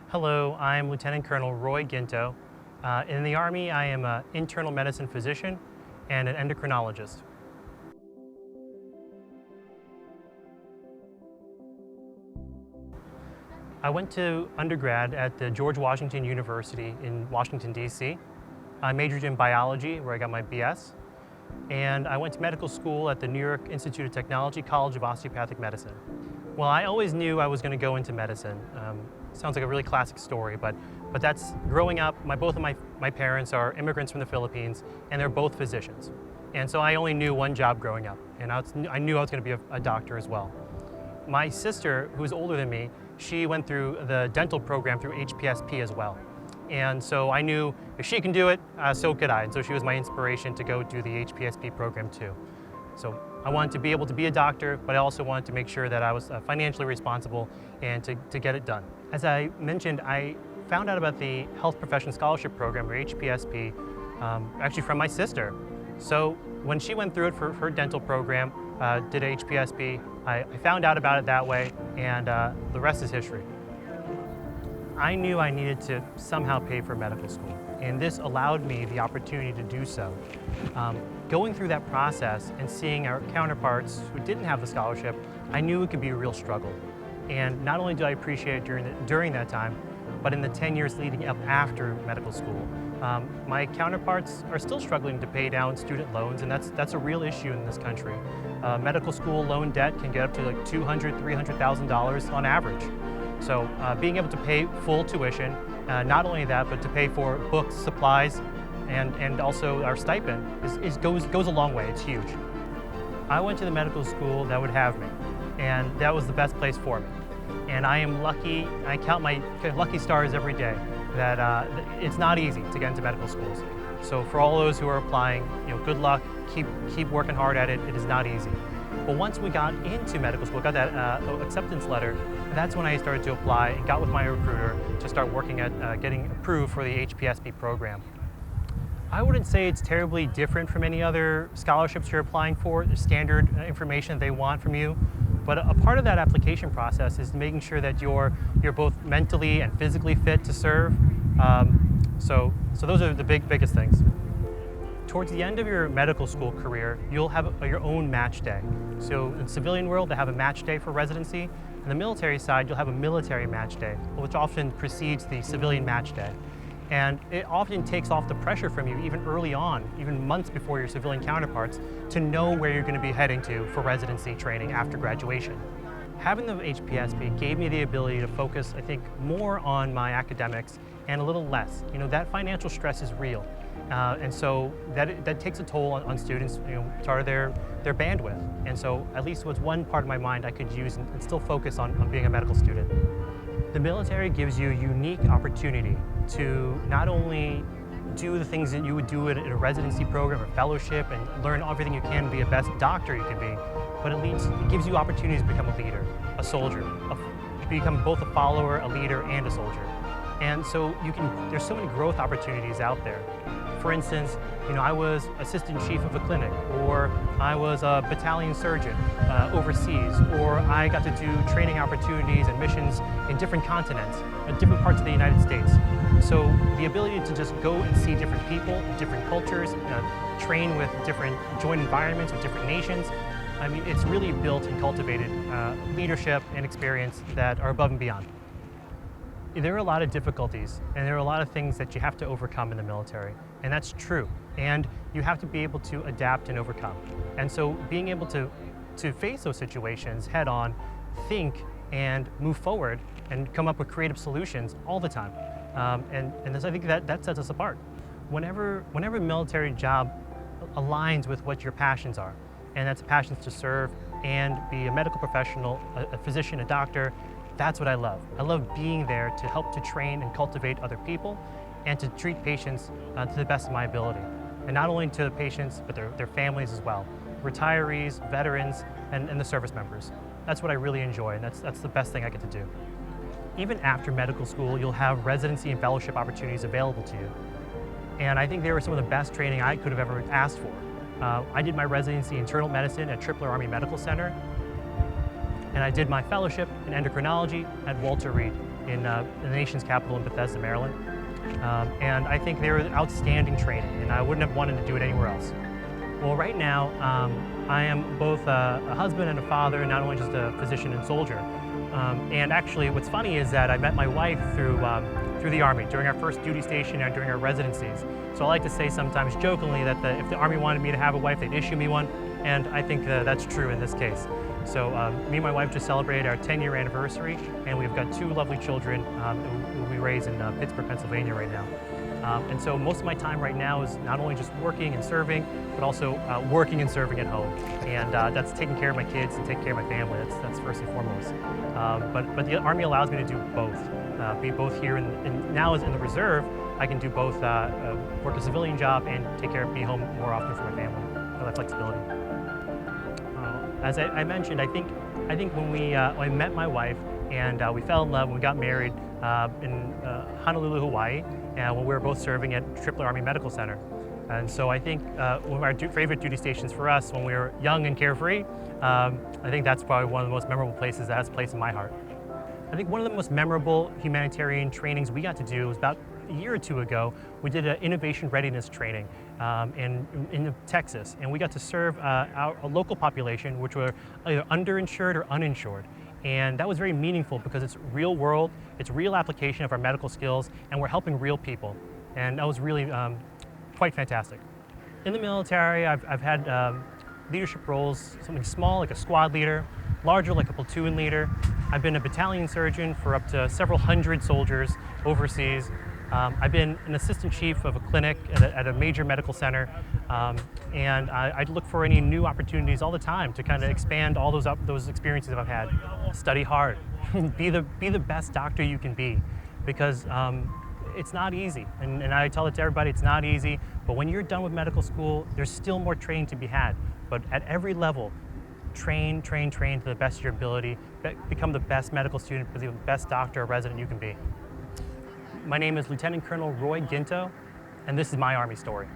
Hello, I'm Lieutenant Colonel Roy Guinto. In the Army, I am an internal medicine physician and an endocrinologist. I went to undergrad at the George Washington University in Washington, D.C. I majored in biology, where I got my BS, and I went to medical school at the New York Institute of Technology College of Osteopathic Medicine. Well, I always knew I was going to go into medicine. Sounds like a really classic story, but that's growing up. Both of my parents are immigrants from the Philippines, and they're both physicians. And so I only knew one job growing up, and I knew I was going to be a doctor as well. My sister, who's older than me, she went through the dental program through HPSP as well. And so I knew if she can do it, so could I. And so she was my inspiration to go do the HPSP program too. So I wanted to be able to be a doctor, but I also wanted to make sure that I was financially responsible and to get it done. As I mentioned, I found out about the Health Profession Scholarship Program, or HPSP, actually from my sister. So when she went through it for her dental program, did HPSP, I found out about it that way, and the rest is history. I knew I needed to somehow pay for medical school, and this allowed me the opportunity to do so. Going through that process and seeing our counterparts who didn't have the scholarship, I knew it could be a real struggle. And not only did I appreciate it during that time, but in the 10 years leading up after medical school, my counterparts are still struggling to pay down student loans, and that's a real issue in this country. Medical school loan debt can get up to like $200,000, $300,000 on average. So being able to pay full tuition, not only that, but to pay for books, supplies, and also our stipend goes a long way. It's huge. I went to the medical school that would have me, and that was the best place for me. And I am lucky, I count my lucky stars every day, that it's not easy to get into medical schools. So for all those who are applying, good luck, keep working hard at it. It is not easy. But once we got into medical school, got that acceptance letter, that's when I started to apply and got with my recruiter to start working at getting approved for the HPSP program. I wouldn't say it's terribly different from any other scholarships you're applying for, the standard information they want from you. But a part of that application process is making sure that you're both mentally and physically fit to serve. So those are the biggest things. Towards the end of your medical school career, you'll have your own match day. So in the civilian world, they have a match day for residency. In the military side, you'll have a military match day, which often precedes the civilian match day. And it often takes off the pressure from you even early on, even months before your civilian counterparts, to know where you're going to be heading to for residency training after graduation. Having the HPSP gave me the ability to focus, I think, more on my academics and a little less. That financial stress is real. And so that takes a toll on students, part of their bandwidth. And so at least was one part of my mind I could use and still focus on being a medical student. The military gives you a unique opportunity to not only do the things that you would do in a residency program or fellowship and learn everything you can to be the best doctor you can be, but it gives you opportunities to become a leader, a soldier, to become both a follower, a leader, and a soldier. And so there's so many growth opportunities out there. For instance, I was assistant chief of a clinic, or I was a battalion surgeon overseas, or I got to do training opportunities and missions in different continents, in different parts of the United States. So the ability to just go and see different people, different cultures, train with different joint environments with different nations, it's really built and cultivated leadership and experience that are above and beyond. There are a lot of difficulties, and there are a lot of things that you have to overcome in the military, and that's true. And you have to be able to adapt and overcome. And so being able to face those situations head on, think and move forward and come up with creative solutions all the time. And I think that sets us apart. Whenever a military job aligns with what your passions are, and that's passions to serve and be a medical professional, a physician, a doctor, that's what I love. I love being there to help to train and cultivate other people and to treat patients to the best of my ability. And not only to the patients, but their families as well. Retirees, veterans, and the service members. That's what I really enjoy, and that's the best thing I get to do. Even after medical school, you'll have residency and fellowship opportunities available to you. And I think they were some of the best training I could have ever asked for. I did my residency in internal medicine at Tripler Army Medical Center, and I did my fellowship in endocrinology at Walter Reed. in the nation's capital in Bethesda, Maryland. And I think they were outstanding training, and I wouldn't have wanted to do it anywhere else. Well, right now, I am both a husband and a father, and not only just a physician and soldier. And actually, what's funny is that I met my wife through the Army during our first duty station and during our residencies. So I like to say sometimes jokingly that if the Army wanted me to have a wife, they'd issue me one, and I think that's true in this case. So me and my wife just celebrated our 10-year anniversary, and we've got 2 lovely children who we raise in Pittsburgh, Pennsylvania right now. And so most of my time right now is not only just working and serving, but also working and serving at home. And that's taking care of my kids and taking care of my family. That's first and foremost. But the Army allows me to do both. Be both here and now as in the reserve, I can do both work a civilian job and be home more often for my family. For that flexibility. As I mentioned, I think when I met my wife and we fell in love when we got married in Honolulu, Hawaii, and when we were both serving at Tripler Army Medical Center. And so I think one of our favorite duty stations for us when we were young and carefree, I think that's probably one of the most memorable places that has a place in my heart. I think one of the most memorable humanitarian trainings we got to do was about a year or 2 ago. We did an innovation readiness training in Texas, and we got to serve a local population which were either underinsured or uninsured. And that was very meaningful because it's real world, it's real application of our medical skills, and we're helping real people. And that was really quite fantastic. In the military, I've had leadership roles, something small like a squad leader, larger like a platoon leader. I've been a battalion surgeon for up to several hundred soldiers overseas. I've been an assistant chief of a clinic at a major medical center, and I look for any new opportunities all the time to kind of expand all those experiences that I've had. Study hard, be the best doctor you can be, because it's not easy, and I tell it to everybody, it's not easy, but when you're done with medical school, there's still more training to be had. But at every level, train to the best of your ability, become the best medical student, be the best doctor or resident you can be. My name is Lieutenant Colonel Roy Guinto, and this is my Army story.